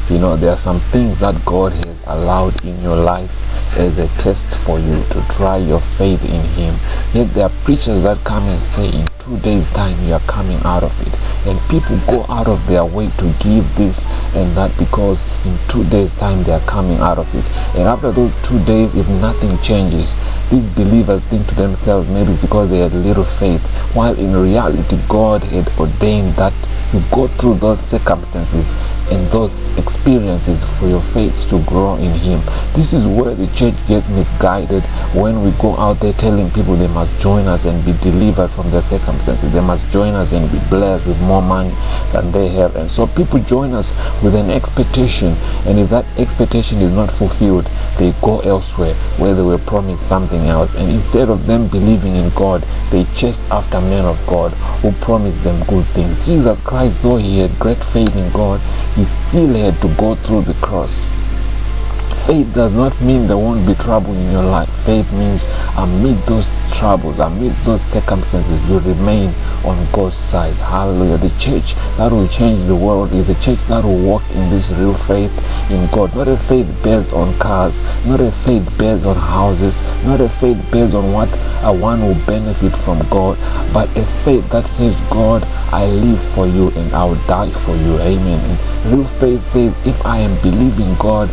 There are some things that God has allowed in your life as a test for you to try your faith in Him. Yet there are preachers that come and say in 2 days time you are coming out of it, and people go out of their way to give this and that because in 2 days time they are coming out of it. And after those 2 days, if nothing changes, these believers think to themselves maybe it's because they had little faith, while in reality God had ordained that you go through those circumstances and those experiences for your faith to grow in Him. This is where the church gets misguided when we go out there telling people they must join us and be delivered from their circumstances. They must join us and be blessed with more money than they have. And so people join us with an expectation, and if that expectation is not fulfilled, they go elsewhere where they were promised something else. And instead of them believing in God, they chase after men of God who promised them good things. Jesus Christ, though He had great faith in God, He still had to go through the cross. Faith does not mean there won't be trouble in your life. Faith means amid those troubles, amid those circumstances, you remain on God's side. Hallelujah. The church that will change the world is the church that will walk in this real faith in God. Not a faith based on cars, not a faith based on houses, not a faith based on what one will benefit from God, but a faith that says, God, I live for you and I will die for you. Amen. And real faith says, if I am believing God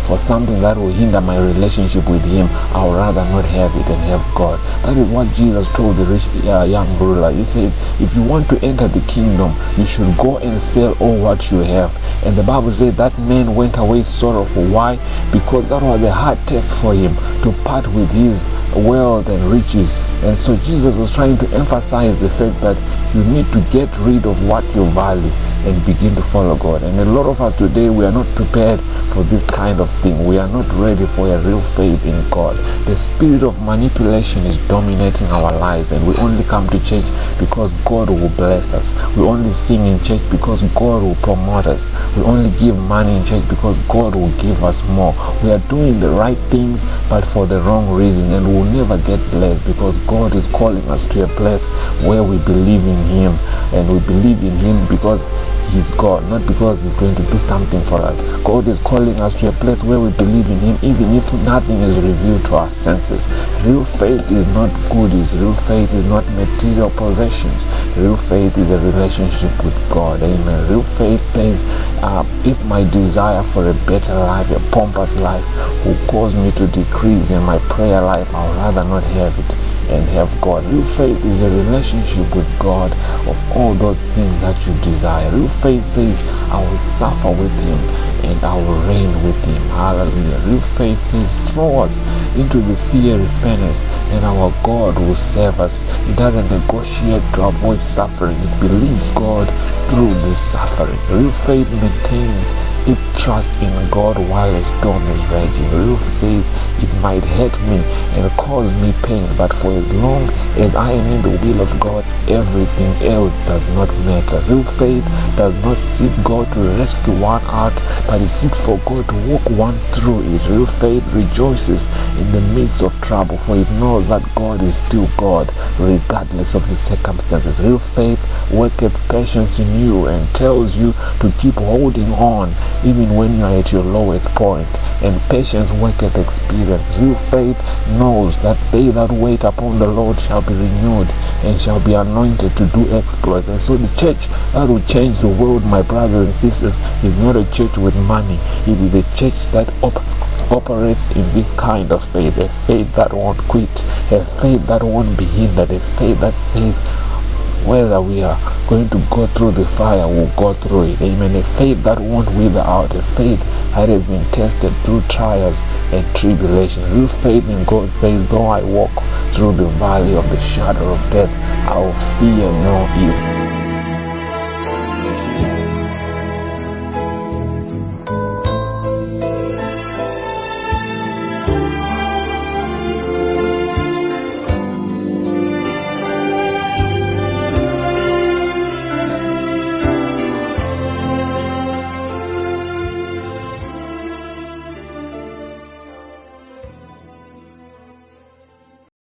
for something that will hinder my relationship with Him, I would rather not have it and have God. That is what Jesus told the rich young ruler. He said, if you want to enter the kingdom, you should go and sell all what you have. And the Bible said that man went away sorrowful. Why? Because that was a hard test for him to part with his wealth and riches. And so Jesus was trying to emphasize the fact that you need to get rid of what you value and begin to follow God. And a lot of us today, we are not prepared for this kind of thing. We are not ready for a real faith in God. The spirit of manipulation is dominating our lives, and we only come to church because God will bless us. We only sing in church because God will promote us. We only give money in church because God will give us more. We are doing the right things but for the wrong reason, and we will never get blessed because God is calling us to a place where we believe in Him, and we believe in Him because He's God, not because He's going to do something for us. God is calling us to a place where we believe in Him even if nothing is revealed to our senses. Real faith is not goodies. Real faith is not material possessions. Real faith is a relationship with God. Amen. Real faith says, if my desire for a better life, a pompous life, will cause me to decrease in my prayer life, I would rather not have it and have God. Real faith is a relationship with God of all those things that you desire. Real faith says, I will suffer with Him and I will reign with Him. Hallelujah. Real faith says, throw us into the fiery furnace and our God will save us. It doesn't negotiate to avoid suffering. It believes God through the suffering. Real faith maintains its trust in God while a storm is raging. Real faith says, it might hurt me and cause me pain, but for as long as I am in the will of God, everything else does not matter. Real faith does not seek God to rescue one out, but it seeks for God to walk one through it. Real faith rejoices in the midst of trouble, for it knows that God is still God, regardless of the circumstances. Real faith worketh patience in you and tells you to keep holding on even when you are at your lowest point. And patience worketh experience. Real faith knows that they that wait upon the Lord shall be renewed and shall be anointed to do exploits. And so the church that will change the world, my brothers and sisters, is not a church with money. It is a church that operates in this kind of faith, a faith that won't quit, a faith that won't be hindered, a faith that says whether we are going to go through the fire, we'll go through it. Amen. A faith that won't wither out, a faith that has been tested through trials and tribulation. Real faith in God says, though I walk through the valley of the shadow of death, I will fear no evil.